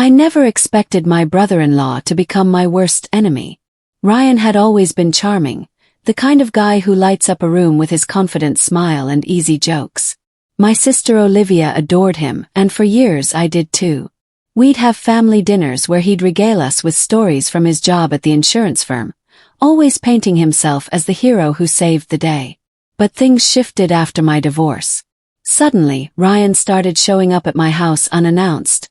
I never expected my brother-in-law to become my worst enemy. Ryan had always been charming, the kind of guy who lights up a room with his confident smile and easy jokes. My sister Olivia adored him, and for years I did too. We'd have family dinners where he'd regale us with stories from his job at the insurance firm, always painting himself as the hero who saved the day. But things shifted after my divorce. Suddenly, Ryan started showing up at my house unannounced,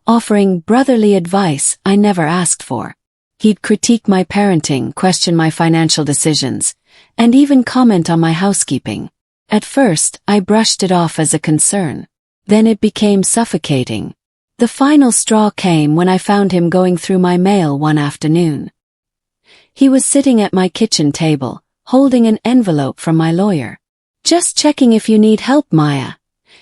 offering brotherly advice I never asked for. He'd critique my parenting, question my financial decisions, and even comment on my housekeeping. At first, I brushed it off as a concern. Then it became suffocating. The final straw came when I found him going through my mail one afternoon. He was sitting at my kitchen table, holding an envelope from my lawyer. "Just checking if you need help, Maya,"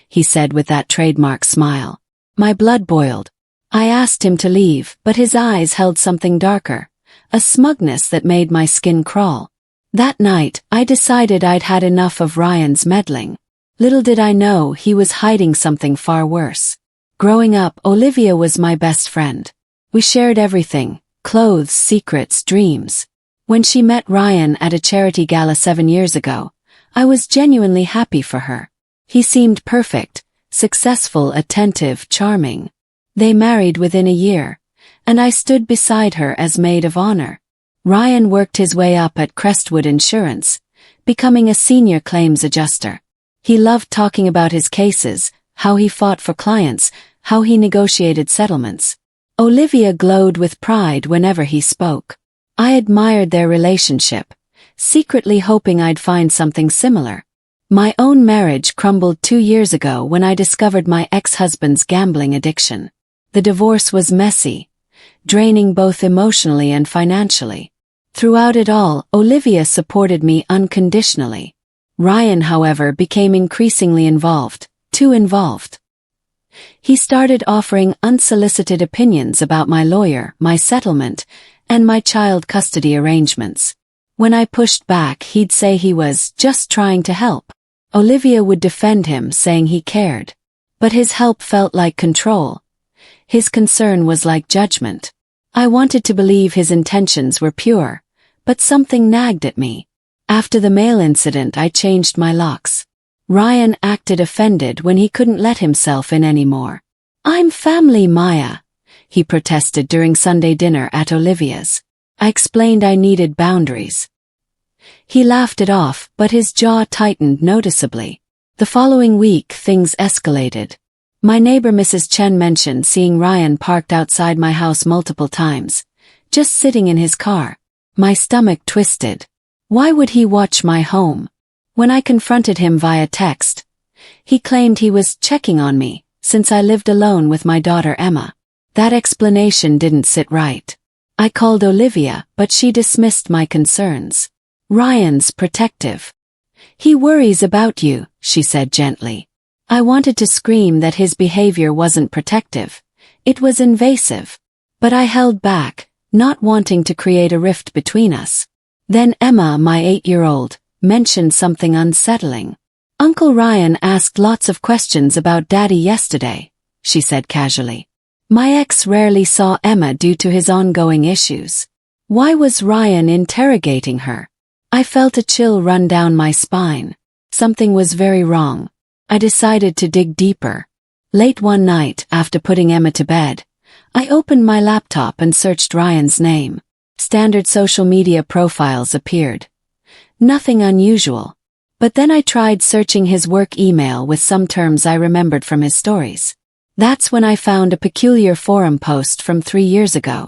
he said with that trademark smile. My blood boiled. I asked him to leave, but his eyes held something darker, a smugness that made my skin crawl. That night, I decided I'd had enough of Ryan's meddling. Little did I know he was hiding something far worse. Growing up, Olivia was my best friend. We shared everything: clothes, secrets, dreams. When she met Ryan at a charity gala 7 years ago, I was genuinely happy for her. He seemed perfect, successful, attentive, charming. They married within a year, and I stood beside her as maid of honor. Ryan worked his way up at Crestwood Insurance, becoming a senior claims adjuster. He loved talking about his cases, how he fought for clients, how he negotiated settlements. Olivia glowed with pride whenever he spoke. I admired their relationship, secretly hoping I'd find something similar. My own marriage crumbled 2 years ago when I discovered my ex-husband's gambling addiction. The divorce was messy, draining both emotionally and financially. Throughout it all, Olivia supported me unconditionally. Ryan, however, became increasingly involved, too involved. He started offering unsolicited opinions about my lawyer, my settlement, and my child custody arrangements. When I pushed back, he'd say he was just trying to help. Olivia would defend him, saying he cared. But his help felt like control. His concern was like judgment. I wanted to believe his intentions were pure, but something nagged at me. After the mail incident, I changed my locks. Ryan acted offended when he couldn't let himself in anymore. "I'm family, Maya," he protested during Sunday dinner at Olivia's. I explained I needed boundaries. He laughed it off, but his jaw tightened noticeably. The following week, things escalated. My neighbor Mrs. Chen mentioned seeing Ryan parked outside my house multiple times, just sitting in his car. My stomach twisted. Why would he watch my home? When I confronted him via text, he claimed he was checking on me, since I lived alone with my daughter Emma. That explanation didn't sit right. I called Olivia, but she dismissed my concerns. "Ryan's protective. He worries about you," she said gently. I wanted to scream that his behavior wasn't protective. It was invasive. But I held back, not wanting to create a rift between us. Then Emma, my 8-year-old, mentioned something unsettling. "Uncle Ryan asked lots of questions about Daddy yesterday," she said casually. My ex rarely saw Emma due to his ongoing issues. Why was Ryan interrogating her? I felt a chill run down my spine. Something was very wrong. I decided to dig deeper. Late one night, after putting Emma to bed, I opened my laptop and searched Ryan's name. Standard social media profiles appeared. Nothing unusual. But then I tried searching his work email with some terms I remembered from his stories. That's when I found a peculiar forum post from 3 years ago.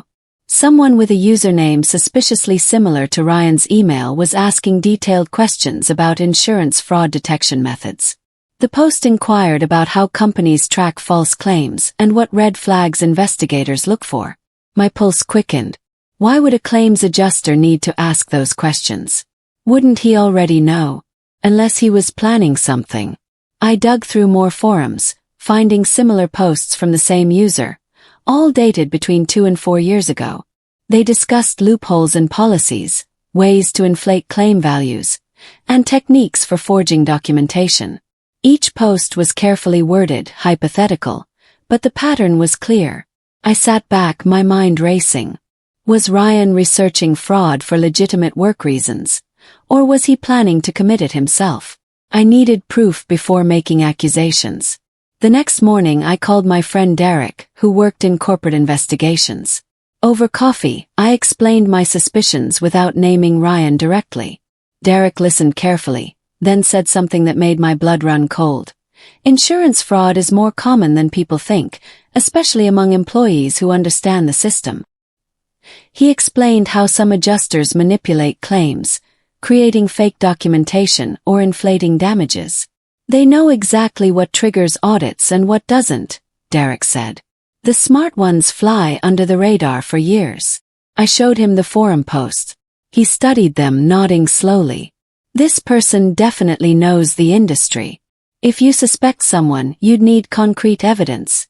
Someone with a username suspiciously similar to Ryan's email was asking detailed questions about insurance fraud detection methods. The post inquired about how companies track false claims and what red flags investigators look for. My pulse quickened. Why would a claims adjuster need to ask those questions? Wouldn't he already know? Unless he was planning something. I dug through more forums, finding similar posts from the same user, all dated between 2 and 4 years ago. They discussed loopholes in policies, ways to inflate claim values, and techniques for forging documentation. Each post was carefully worded, hypothetical, but the pattern was clear. I sat back, my mind racing. Was Ryan researching fraud for legitimate work reasons? Or was he planning to commit it himself? I needed proof before making accusations. The next morning I called my friend Derek, who worked in corporate investigations. Over coffee, I explained my suspicions without naming Ryan directly. Derek listened carefully, then said something that made my blood run cold. Insurance fraud is more common than people think, especially among employees who understand the system. He explained how some adjusters manipulate claims, creating fake documentation or inflating damages. They know exactly what triggers audits and what doesn't, Derek said. The smart ones fly under the radar for years. I showed him the forum posts. He studied them, nodding slowly. This person definitely knows the industry. If you suspect someone, you'd need concrete evidence.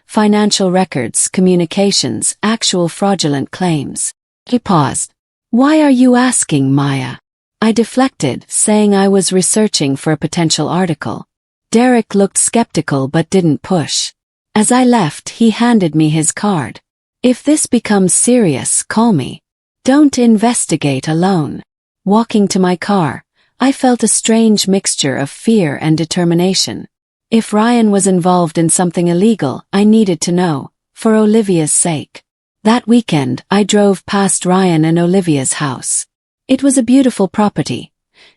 Financial records, communications, actual fraudulent claims. He paused. Why are you asking, Maya? I deflected, saying I was researching for a potential article. Derek looked skeptical but didn't push. As I left, he handed me his card. If this becomes serious, call me. Don't investigate alone. Walking to my car, I felt a strange mixture of fear and determination. If Ryan was involved in something illegal, I needed to know, for Olivia's sake. That weekend, I drove past Ryan and Olivia's house. It was a beautiful property.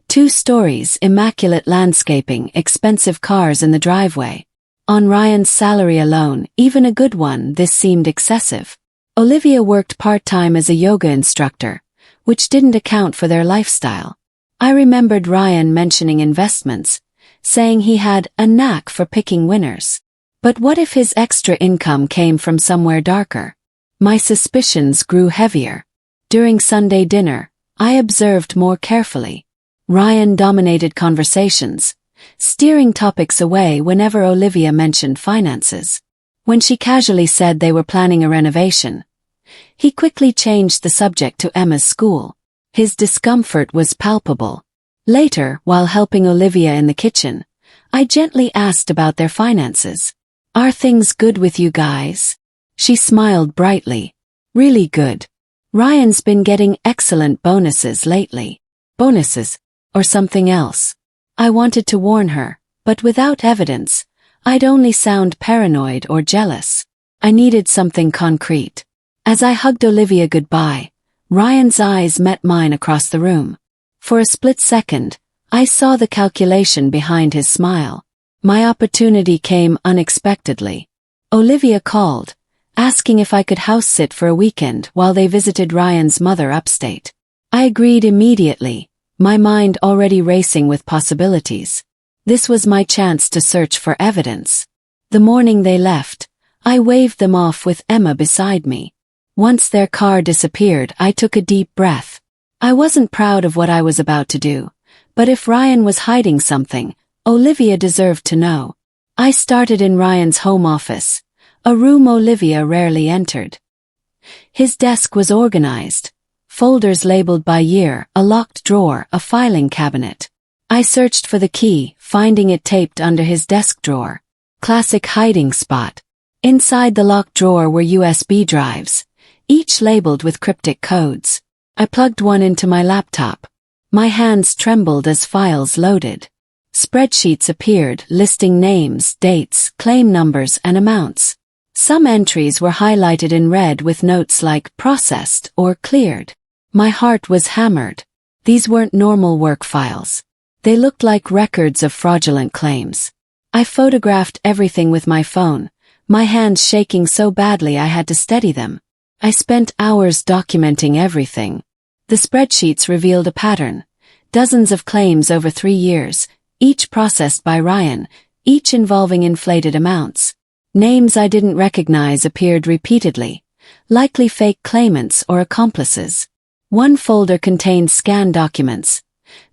2 stories, immaculate landscaping, expensive cars in the driveway. On Ryan's salary alone, even a good one, this seemed excessive. Olivia worked part-time as a yoga instructor, which didn't account for their lifestyle. I remembered Ryan mentioning investments, saying he had a knack for picking winners. But what if his extra income came from somewhere darker? My suspicions grew heavier. During Sunday dinner, I observed more carefully. Ryan dominated conversations, steering topics away whenever Olivia mentioned finances. When she casually said they were planning a renovation, he quickly changed the subject to Emma's school. His discomfort was palpable. Later, while helping Olivia in the kitchen, I gently asked about their finances. Are things good with you guys? She smiled brightly. Really good. Ryan's been getting excellent bonuses lately. Bonuses, or something else. I wanted to warn her, but without evidence, I'd only sound paranoid or jealous. I needed something concrete. As I hugged Olivia goodbye, Ryan's eyes met mine across the room. For a split second, I saw the calculation behind his smile. My opportunity came unexpectedly. Olivia called, asking if I could house sit for a weekend while they visited Ryan's mother upstate. I agreed immediately, my mind already racing with possibilities. This was my chance to search for evidence. The morning they left, I waved them off with Emma beside me. Once their car disappeared, I took a deep breath. I wasn't proud of what I was about to do, but if Ryan was hiding something, Olivia deserved to know. I started in Ryan's home office, a room Olivia rarely entered. His desk was organized, folders labeled by year, a locked drawer, a filing cabinet. I searched for the key, finding it taped under his desk drawer. Classic hiding spot. Inside the locked drawer were USB drives, each labeled with cryptic codes. I plugged one into my laptop. My hands trembled as files loaded. Spreadsheets appeared, listing names, dates, claim numbers, and amounts. Some entries were highlighted in red with notes like processed or cleared. My heart was hammered. These weren't normal work files. They looked like records of fraudulent claims. I photographed everything with my phone, my hands shaking so badly I had to steady them. I spent hours documenting everything. The spreadsheets revealed a pattern. Dozens of claims over 3 years, each processed by Ryan, each involving inflated amounts. Names I didn't recognize appeared repeatedly, likely fake claimants or accomplices. One folder contained scanned documents,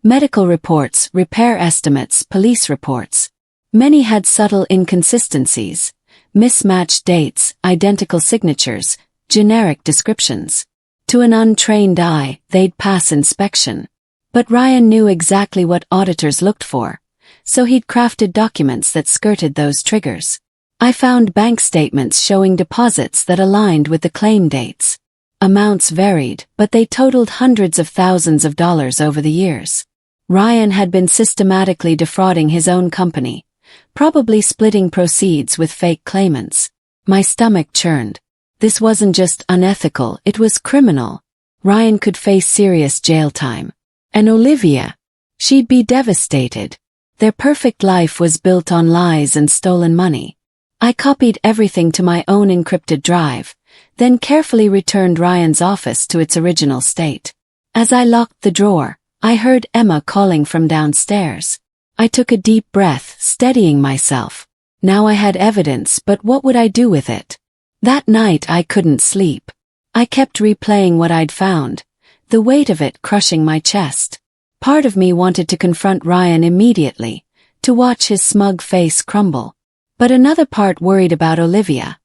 medical reports, repair estimates, police reports. Many had subtle inconsistencies, mismatched dates, identical signatures, generic descriptions. To an untrained eye, they'd pass inspection. But Ryan knew exactly what auditors looked for, so he'd crafted documents that skirted those triggers. I found bank statements showing deposits that aligned with the claim dates. Amounts varied, but they totaled hundreds of thousands of dollars over the years. Ryan had been systematically defrauding his own company, probably splitting proceeds with fake claimants. My stomach churned. This wasn't just unethical, it was criminal. Ryan could face serious jail time. And Olivia? She'd be devastated. Their perfect life was built on lies and stolen money. I copied everything to my own encrypted drive, then carefully returned Ryan's office to its original state. As I locked the drawer, I heard Emma calling from downstairs. I took a deep breath, steadying myself. Now I had evidence, but what would I do with it? That night I couldn't sleep. I kept replaying what I'd found, the weight of it crushing my chest. Part of me wanted to confront Ryan immediately, to watch his smug face crumble. But another part worried about Olivia,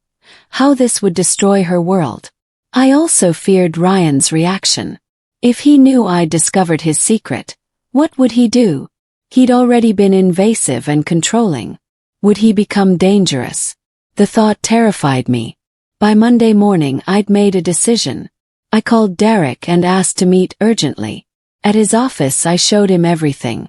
how this would destroy her world. I also feared Ryan's reaction. If he knew I'd discovered his secret, what would he do? He'd already been invasive and controlling. Would he become dangerous? The thought terrified me. By Monday morning I'd made a decision. I called Derek and asked to meet urgently. At his office I showed him everything.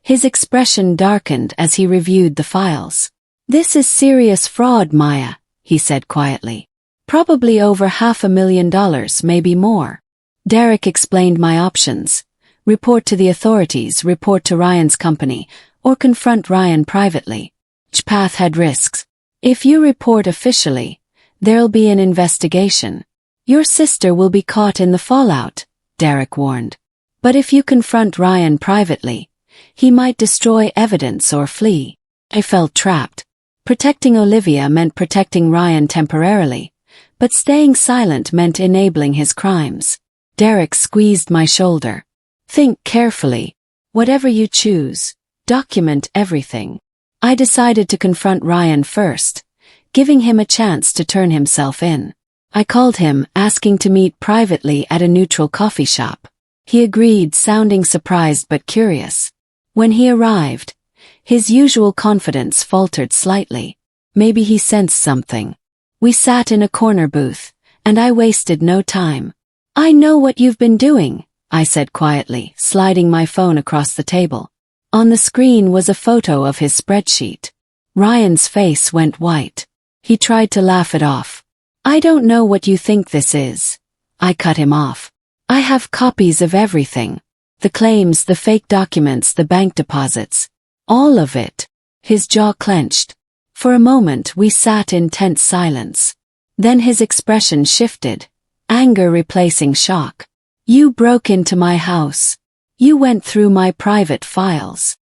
His expression darkened as he reviewed the files. "This is serious fraud, Maya," he said quietly. "Probably over $500,000, maybe more." Derek explained my options. Report to the authorities, report to Ryan's company, or confront Ryan privately. Each path had risks. "If you report officially, there'll be an investigation. Your sister will be caught in the fallout," Derek warned. "But if you confront Ryan privately, he might destroy evidence or flee." I felt trapped. Protecting Olivia meant protecting Ryan temporarily, but staying silent meant enabling his crimes. Derek squeezed my shoulder. "Think carefully. Whatever you choose, document everything." I decided to confront Ryan first, giving him a chance to turn himself in. I called him, asking to meet privately at a neutral coffee shop. He agreed, sounding surprised but curious. When he arrived, his usual confidence faltered slightly. Maybe he sensed something. We sat in a corner booth, and I wasted no time. "I know what you've been doing," I said quietly, sliding my phone across the table. On the screen was a photo of his spreadsheet. Ryan's face went white. He tried to laugh it off. "I don't know what you think this is." I cut him off. "I have copies of everything. The claims, the fake documents, the bank deposits. All of it." His jaw clenched. For a moment we sat in tense silence. Then his expression shifted, anger replacing shock. "You broke into my house. You went through my private files."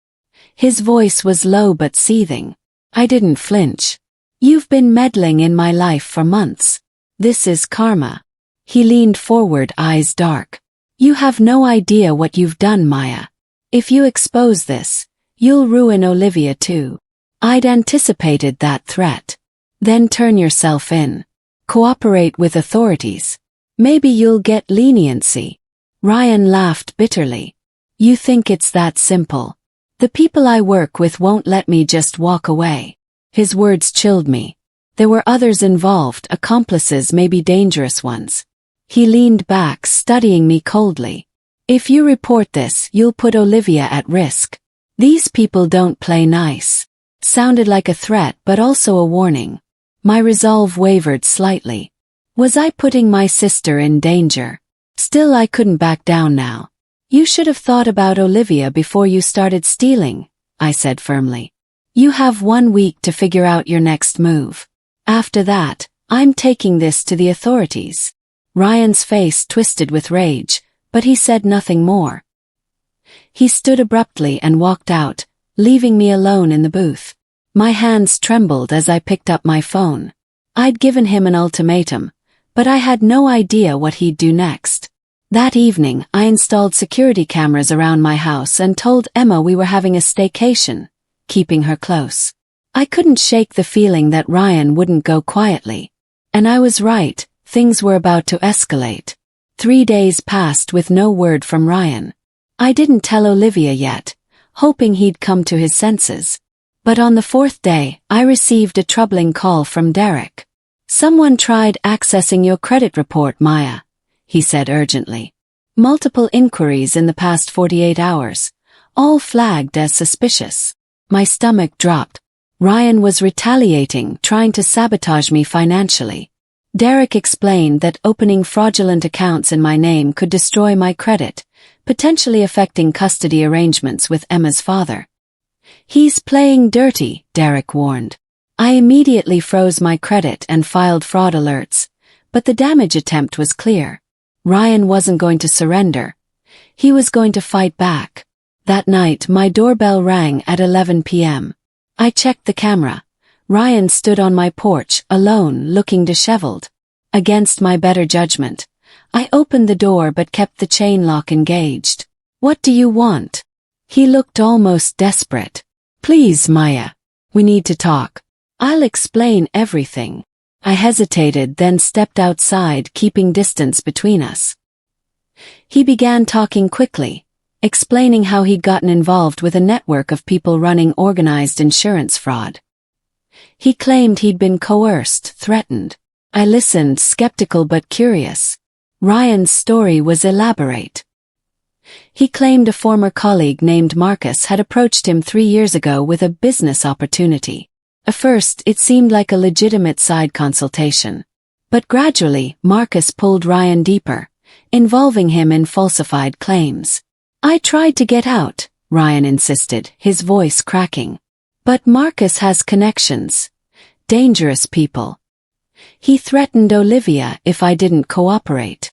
His voice was low but seething. I didn't flinch. "You've been meddling in my life for months. This is karma." He leaned forward, eyes dark. "You have no idea what you've done, Maya. If you expose this, you'll ruin Olivia too." I'd anticipated that threat. "Then turn yourself in. Cooperate with authorities. Maybe you'll get leniency." Ryan laughed bitterly. "You think it's that simple? The people I work with won't let me just walk away." His words chilled me. There were others involved, accomplices, maybe dangerous ones. He leaned back, studying me coldly. "If you report this, you'll put Olivia at risk. These people don't play nice." Sounded like a threat but also a warning. My resolve wavered slightly. Was I putting my sister in danger? Still, I couldn't back down now. "You should have thought about Olivia before you started stealing," I said firmly. "You have 1 week to figure out your next move. After that, I'm taking this to the authorities." Ryan's face twisted with rage, but he said nothing more. He stood abruptly and walked out, leaving me alone in the booth. My hands trembled as I picked up my phone. I'd given him an ultimatum, but I had no idea what he'd do next. That evening, I installed security cameras around my house and told Emma we were having a staycation, keeping her close. I couldn't shake the feeling that Ryan wouldn't go quietly. And I was right, things were about to escalate. 3 days passed with no word from Ryan. I didn't tell Olivia yet, hoping he'd come to his senses. But on the fourth day, I received a troubling call from Derek. "Someone tried accessing your credit report, Maya," he said urgently. "Multiple inquiries in the past 48 hours, all flagged as suspicious." My stomach dropped. Ryan was retaliating, trying to sabotage me financially. Derek explained that opening fraudulent accounts in my name could destroy my credit, potentially affecting custody arrangements with Emma's father. "He's playing dirty," Derek warned. I immediately froze my credit and filed fraud alerts, but the damage attempt was clear. Ryan wasn't going to surrender. He was going to fight back. That night, my doorbell rang at 11 p.m. I checked the camera. Ryan stood on my porch, alone, looking disheveled. Against my better judgment, I opened the door but kept the chain lock engaged. "What do you want?" He looked almost desperate. "Please, Maya. We need to talk. I'll explain everything." I hesitated, then stepped outside, keeping distance between us. He began talking quickly, explaining how he'd gotten involved with a network of people running organized insurance fraud. He claimed he'd been coerced, threatened. I listened, skeptical but curious. Ryan's story was elaborate. He claimed a former colleague named Marcus had approached him 3 years ago with a business opportunity. At first, it seemed like a legitimate side consultation. But gradually, Marcus pulled Ryan deeper, involving him in falsified claims. "I tried to get out," Ryan insisted, his voice cracking. "But Marcus has connections. Dangerous people. He threatened Olivia if I didn't cooperate."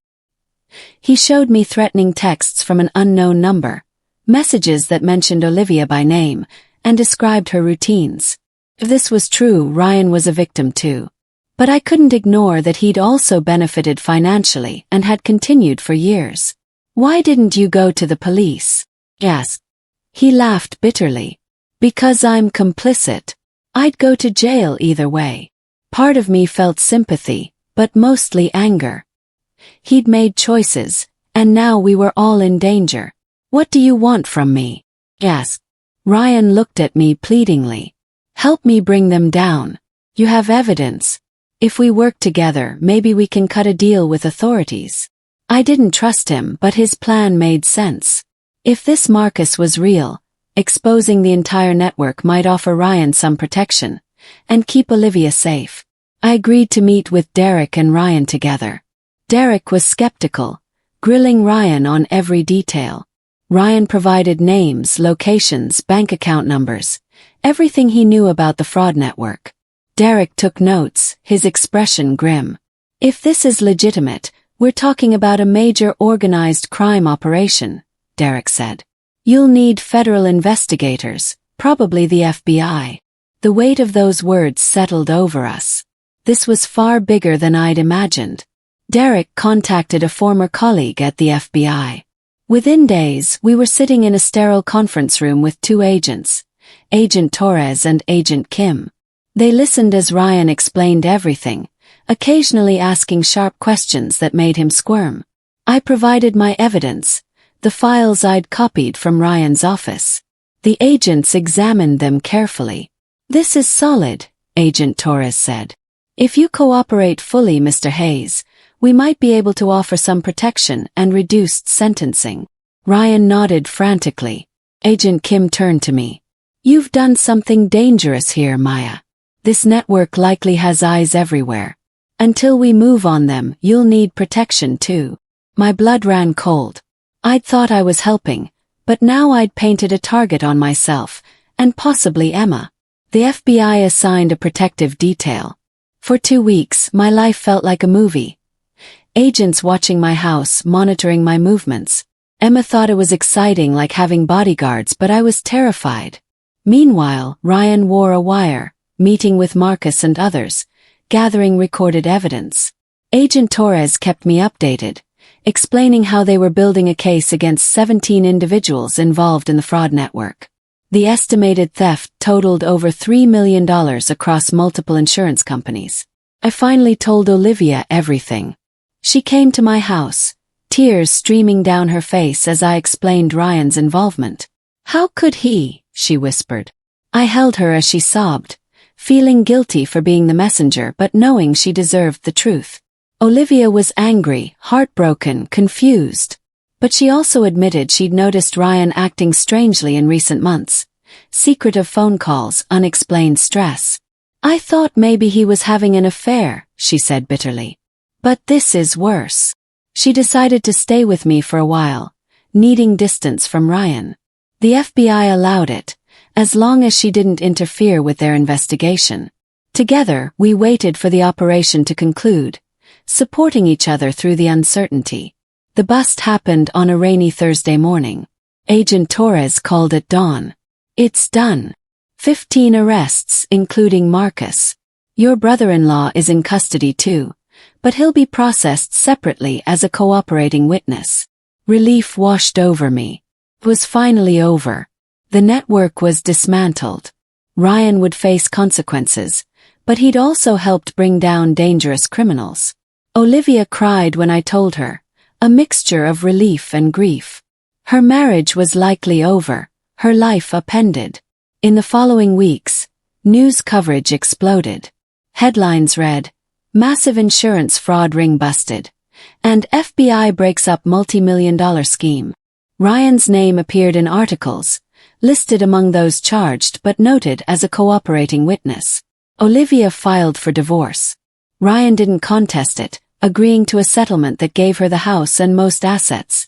He showed me threatening texts from an unknown number, messages that mentioned Olivia by name, and described her routines. If this was true, Ryan was a victim too. But I couldn't ignore that he'd also benefited financially and had continued for years. "Why didn't you go to the police?" I asked. He laughed bitterly. "Because I'm complicit. I'd go to jail either way." Part of me felt sympathy, but mostly anger. He'd made choices, and now we were all in danger. "What do you want from me?" I asked. Ryan looked at me pleadingly. "Help me bring them down. You have evidence. If we work together, maybe we can cut a deal with authorities." I didn't trust him, but his plan made sense. If this Marcus was real, exposing the entire network might offer Ryan some protection, and keep Olivia safe. I agreed to meet with Derek and Ryan together. Derek was skeptical, grilling Ryan on every detail. Ryan provided names, locations, bank account numbers, everything he knew about the fraud network. Derek took notes, his expression grim. "If this is legitimate, we're talking about a major organized crime operation," Derek said. "You'll need federal investigators, probably the FBI." The weight of those words settled over us. This was far bigger than I'd imagined. Derek contacted a former colleague at the FBI. Within days, we were sitting in a sterile conference room with 2 agents, Agent Torres and Agent Kim. They listened as Ryan explained everything, occasionally asking sharp questions that made him squirm. I provided my evidence, the files I'd copied from Ryan's office. The agents examined them carefully. "This is solid," Agent Torres said. "If you cooperate fully, Mr. Hayes, we might be able to offer some protection and reduced sentencing." Ryan nodded frantically. Agent Kim turned to me. "You've done something dangerous here, Maya. This network likely has eyes everywhere. Until we move on them, you'll need protection too." My blood ran cold. I'd thought I was helping, but now I'd painted a target on myself, and possibly Emma. The FBI assigned a protective detail. For 2 weeks, my life felt like a movie. Agents watching my house, monitoring my movements. Emma thought it was exciting, like having bodyguards, but I was terrified. Meanwhile, Ryan wore a wire, meeting with Marcus and others, gathering recorded evidence. Agent Torres kept me updated, explaining how they were building a case against 17 individuals involved in the fraud network. The estimated theft totaled over $3 million across multiple insurance companies. I finally told Olivia everything. She came to my house, tears streaming down her face as I explained Ryan's involvement. "How could he?" she whispered. I held her as she sobbed, feeling guilty for being the messenger but knowing she deserved the truth. Olivia was angry, heartbroken, confused. But she also admitted she'd noticed Ryan acting strangely in recent months. Secretive phone calls, unexplained stress. I thought maybe he was having an affair, she said bitterly. But this is worse. She decided to stay with me for a while, needing distance from Ryan. The FBI allowed it, as long as she didn't interfere with their investigation. Together, we waited for the operation to conclude, supporting each other through the uncertainty. The bust happened on a rainy Thursday morning. Agent Torres called at dawn. It's done. 15 arrests, including Marcus. Your brother-in-law is in custody too, but he'll be processed separately as a cooperating witness. Relief washed over me. It was finally over. The network was dismantled. Ryan would face consequences, but he'd also helped bring down dangerous criminals. Olivia cried when I told her, a mixture of relief and grief. Her marriage was likely over, her life upended. In the following weeks, news coverage exploded. Headlines read, massive insurance fraud ring busted, and FBI breaks up multi-million-dollar scheme. Ryan's name appeared in articles, listed among those charged but noted as a cooperating witness. Olivia filed for divorce. Ryan didn't contest it, agreeing to a settlement that gave her the house and most assets,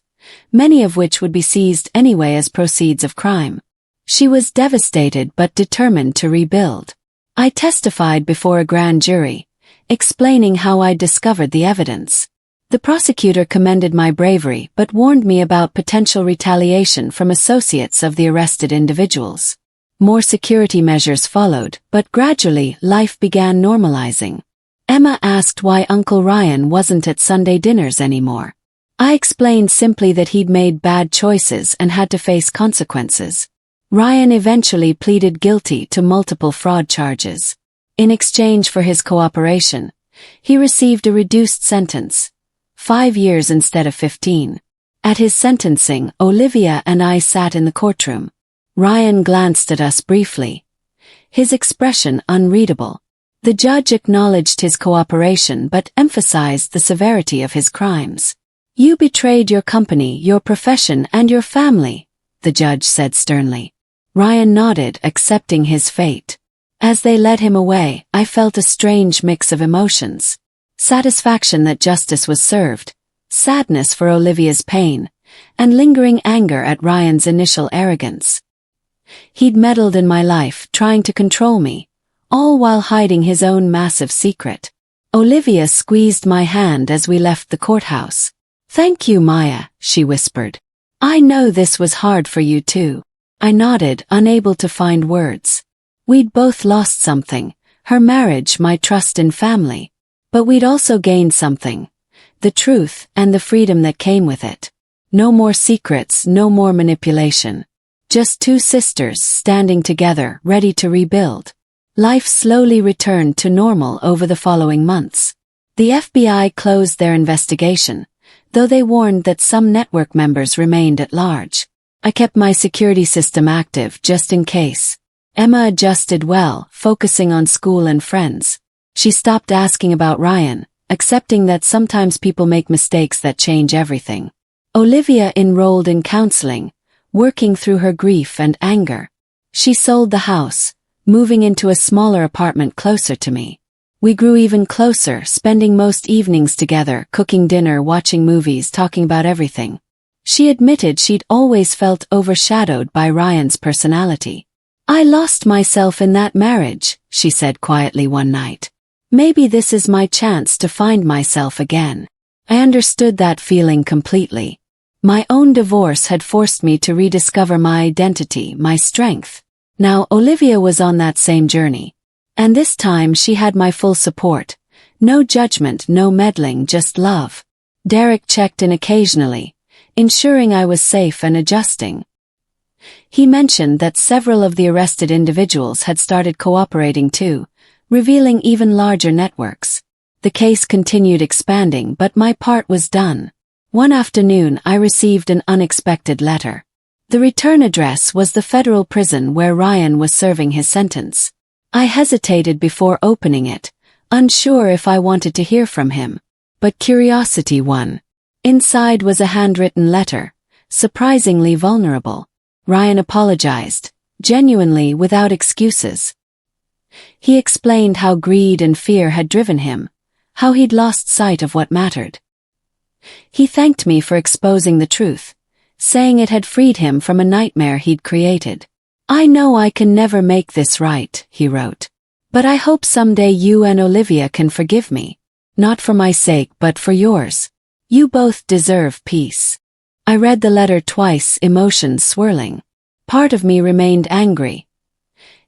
many of which would be seized anyway as proceeds of crime. She was devastated but determined to rebuild. I testified before a grand jury, explaining how I discovered the evidence. The prosecutor commended my bravery but warned me about potential retaliation from associates of the arrested individuals. More security measures followed, but gradually life began normalizing. Emma asked why Uncle Ryan wasn't at Sunday dinners anymore. I explained simply that he'd made bad choices and had to face consequences. Ryan eventually pleaded guilty to multiple fraud charges. In exchange for his cooperation, he received a reduced sentence, 5 years instead of 15. At his sentencing, Olivia and I sat in the courtroom. Ryan glanced at us briefly, his expression unreadable. The judge acknowledged his cooperation but emphasized the severity of his crimes. You betrayed your company, your profession, and your family, the judge said sternly. Ryan nodded, accepting his fate. As they led him away, I felt a strange mix of emotions. Satisfaction that justice was served, sadness for Olivia's pain, and lingering anger at Ryan's initial arrogance. He'd meddled in my life, trying to control me, all while hiding his own massive secret. Olivia squeezed my hand as we left the courthouse. Thank you, Maya, she whispered. I know this was hard for you too. I nodded, unable to find words. We'd both lost something, her marriage, my trust in family. But we'd also gained something, the truth and the freedom that came with it. No more secrets, no more manipulation. Just two sisters standing together, ready to rebuild. Life slowly returned to normal over the following months. The FBI closed their investigation, though they warned that some network members remained at large. I kept my security system active just in case. Emma adjusted well, focusing on school and friends. She stopped asking about Ryan, accepting that sometimes people make mistakes that change everything. Olivia enrolled in counseling, working through her grief and anger. She sold the house, moving into a smaller apartment closer to me. We grew even closer, spending most evenings together, cooking dinner, watching movies, talking about everything. She admitted she'd always felt overshadowed by Ryan's personality. I lost myself in that marriage, she said quietly one night. Maybe this is my chance to find myself again. I understood that feeling completely. My own divorce had forced me to rediscover my identity, my strength. Now Olivia was on that same journey. And this time she had my full support. No judgment, no meddling, just love. Derek checked in occasionally, ensuring I was safe and adjusting. He mentioned that several of the arrested individuals had started cooperating too, revealing even larger networks. The case continued expanding, but my part was done. One afternoon I received an unexpected letter. The return address was the federal prison where Ryan was serving his sentence. I hesitated before opening it, unsure if I wanted to hear from him. But curiosity won. Inside was a handwritten letter, surprisingly vulnerable. Ryan apologized, genuinely without excuses. He explained how greed and fear had driven him, how he'd lost sight of what mattered. He thanked me for exposing the truth, saying it had freed him from a nightmare he'd created. "I know I can never make this right," he wrote. "But I hope someday you and Olivia can forgive me. Not for my sake but for yours. You both deserve peace." I read the letter twice, emotions swirling. Part of me remained angry.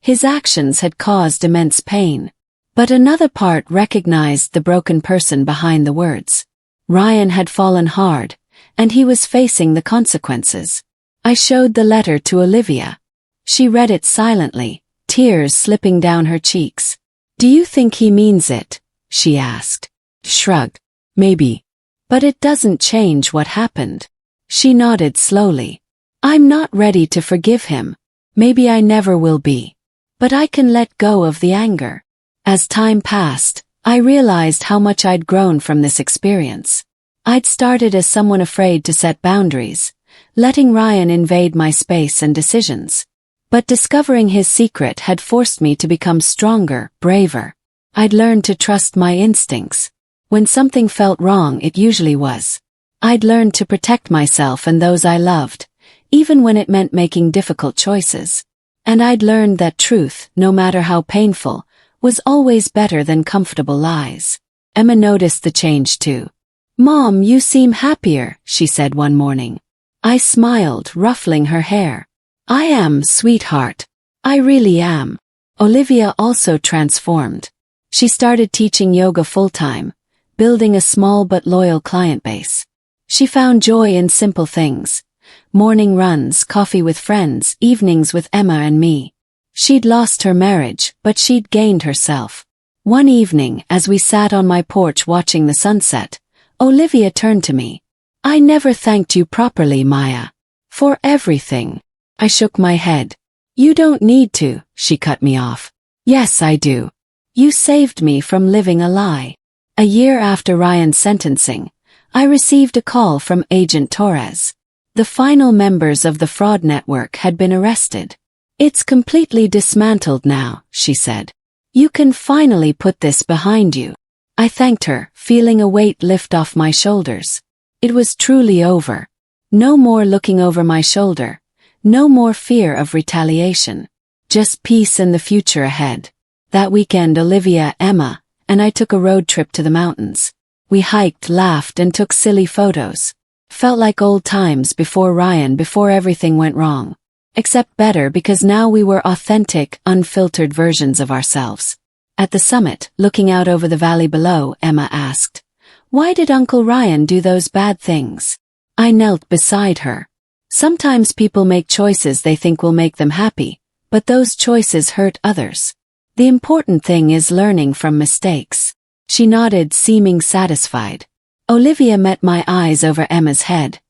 His actions had caused immense pain. But another part recognized the broken person behind the words. Ryan had fallen hard, and he was facing the consequences. I showed the letter to Olivia. She read it silently, tears slipping down her cheeks. "Do you think he means it?" she asked. Shrugged. "Maybe. But it doesn't change what happened." She nodded slowly. "I'm not ready to forgive him. Maybe I never will be. But I can let go of the anger." As time passed, I realized how much I'd grown from this experience. I'd started as someone afraid to set boundaries, letting Ryan invade my space and decisions. But discovering his secret had forced me to become stronger, braver. I'd learned to trust my instincts. When something felt wrong, it usually was. I'd learned to protect myself and those I loved, even when it meant making difficult choices. And I'd learned that truth, no matter how painful, was always better than comfortable lies. Emma noticed the change too. "Mom, you seem happier," she said one morning. I smiled, ruffling her hair. "I am, sweetheart. I really am." Olivia also transformed. She started teaching yoga full-time, building a small but loyal client base. She found joy in simple things. Morning runs, coffee with friends, evenings with Emma and me. She'd lost her marriage, but she'd gained herself. One evening, as we sat on my porch watching the sunset, Olivia turned to me. "I never thanked you properly, Maya. For everything." I shook my head. "You don't need to," she cut me off. "Yes, I do. You saved me from living a lie." A year after Ryan's sentencing, I received a call from Agent Torres. The final members of the fraud network had been arrested. "It's completely dismantled now," she said. "You can finally put this behind you." I thanked her, feeling a weight lift off my shoulders. It was truly over. No more looking over my shoulder. No more fear of retaliation. Just peace and the future ahead. That weekend Olivia, Emma, and I took a road trip to the mountains. We hiked, laughed, and took silly photos. Felt like old times before Ryan, before everything went wrong. Except better, because now we were authentic, unfiltered versions of ourselves. At the summit, looking out over the valley below, Emma asked, "Why did Uncle Ryan do those bad things?" I knelt beside her. Sometimes people make choices they think will make them happy, but those choices hurt others. The important thing is learning from mistakes. She nodded, seeming satisfied. Olivia met my eyes over Emma's head,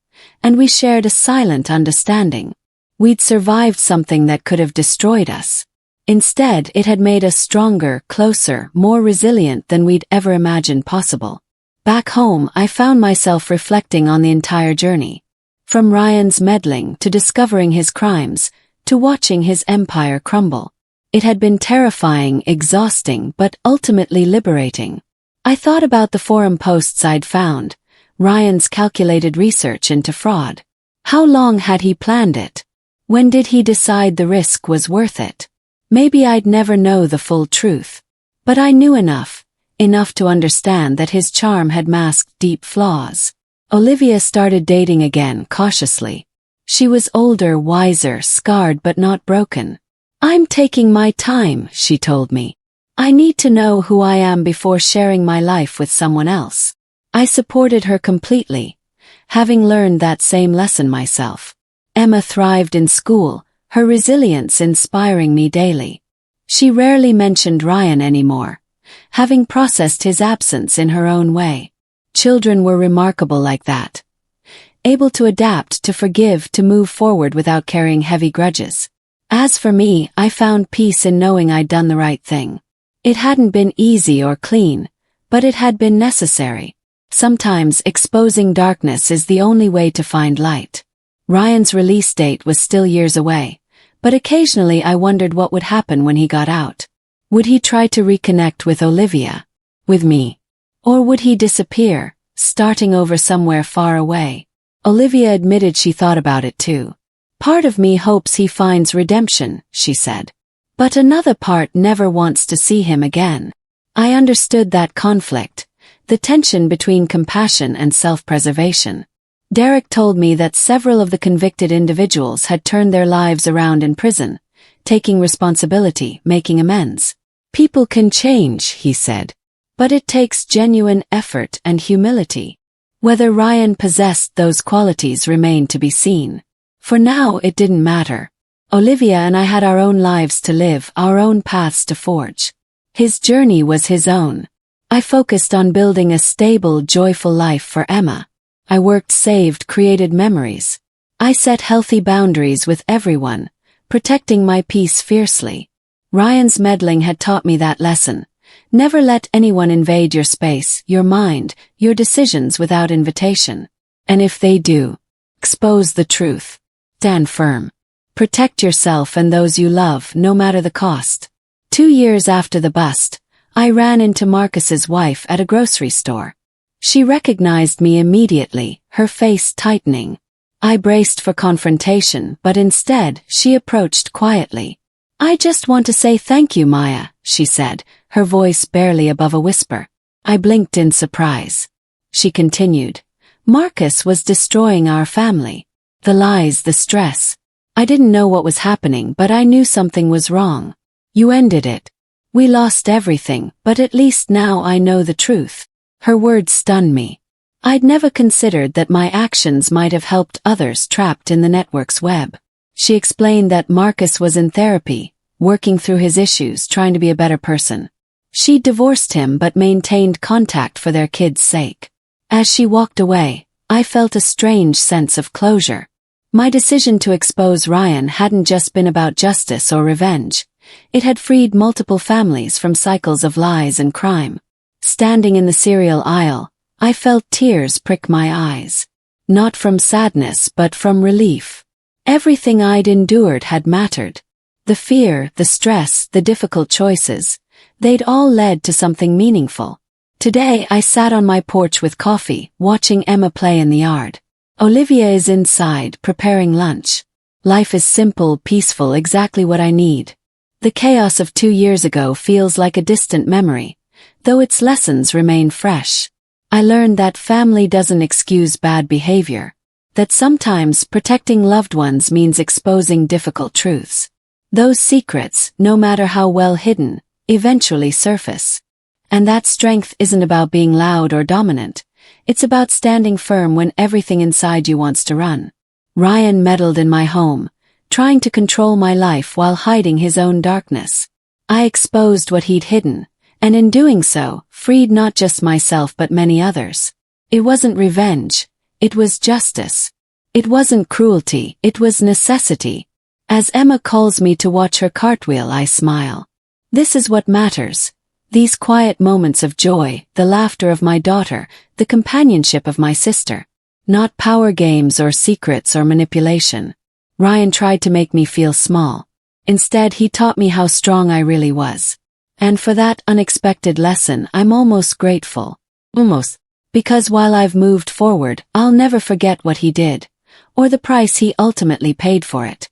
and we shared a silent understanding. We'd survived something that could have destroyed us. Instead, it had made us stronger, closer, more resilient than we'd ever imagined possible. Back home, I found myself reflecting on the entire journey. From Ryan's meddling to discovering his crimes, to watching his empire crumble. It had been terrifying, exhausting, but ultimately liberating. I thought about the forum posts I'd found, Ryan's calculated research into fraud. How long had he planned it? When did he decide the risk was worth it? Maybe I'd never know the full truth. But I knew enough to understand that his charm had masked deep flaws. Olivia started dating again, cautiously. She was older, wiser, scarred but not broken. "I'm taking my time," she told me. "I need to know who I am before sharing my life with someone else." I supported her completely, having learned that same lesson myself. Emma thrived in school, her resilience inspiring me daily. She rarely mentioned Ryan anymore, having processed his absence in her own way. Children were remarkable like that. able to adapt, to forgive, to move forward without carrying heavy grudges. As for me, I found peace in knowing I'd done the right thing. It hadn't been easy or clean, but it had been necessary. Sometimes exposing darkness is the only way to find light. Ryan's release date was still years away, but occasionally I wondered what would happen when he got out. Would he try to reconnect with Olivia? With me? Or would he disappear, starting over somewhere far away? Olivia admitted she thought about it too. Part of me hopes he finds redemption, she said. But another part never wants to see him again. I understood that conflict, the tension between compassion and self-preservation. Derek told me that several of the convicted individuals had turned their lives around in prison, taking responsibility, making amends. People can change, he said. But it takes genuine effort and humility. Whether Ryan possessed those qualities remained to be seen. For now, it didn't matter. Olivia and I had our own lives to live, our own paths to forge. His journey was his own. I focused on building a stable, joyful life for Emma. I worked, saved, created memories. I set healthy boundaries with everyone, protecting my peace fiercely. Ryan's meddling had taught me that lesson. Never let anyone invade your space, your mind, your decisions without invitation. And if they do, expose the truth. Stand firm. Protect yourself and those you love, no matter the cost. 2 years after the bust, I ran into Marcus's wife at a grocery store. She recognized me immediately, her face tightening. I braced for confrontation, but instead, she approached quietly. "I just want to say thank you, Maya," she said, her voice barely above a whisper. I blinked in surprise. She continued. "Marcus was destroying our family. The lies, the stress. I didn't know what was happening, but I knew something was wrong. You ended it. We lost everything, but at least now I know the truth." Her words stunned me. I'd never considered that my actions might have helped others trapped in the network's web. She explained that Marcus was in therapy, working through his issues, trying to be a better person. She'd divorced him but maintained contact for their kids' sake. As she walked away, I felt a strange sense of closure. My decision to expose Ryan hadn't just been about justice or revenge. It had freed multiple families from cycles of lies and crime. Standing in the cereal aisle, I felt tears prick my eyes. Not from sadness but from relief. Everything I'd endured had mattered. The fear, the stress, the difficult choices, they'd all led to something meaningful. Today I sat on my porch with coffee, watching Emma play in the yard. Olivia is inside, preparing lunch. Life is simple, peaceful, exactly what I need. The chaos of 2 years ago feels like a distant memory, though its lessons remain fresh. I learned that family doesn't excuse bad behavior, that sometimes protecting loved ones means exposing difficult truths. Those secrets, no matter how well hidden, eventually surface. And that strength isn't about being loud or dominant. It's about standing firm when everything inside you wants to run. Ryan meddled in my home, trying to control my life while hiding his own darkness. I exposed what he'd hidden, and in doing so, freed not just myself but many others. It wasn't revenge, it was justice. It wasn't cruelty, it was necessity. As Emma calls me to watch her cartwheel, I smile. This is what matters. These quiet moments of joy, the laughter of my daughter, the companionship of my sister. Not power games or secrets or manipulation. Ryan tried to make me feel small. Instead, he taught me how strong I really was. And for that unexpected lesson, I'm almost grateful. Almost. Because while I've moved forward, I'll never forget what he did, or the price he ultimately paid for it.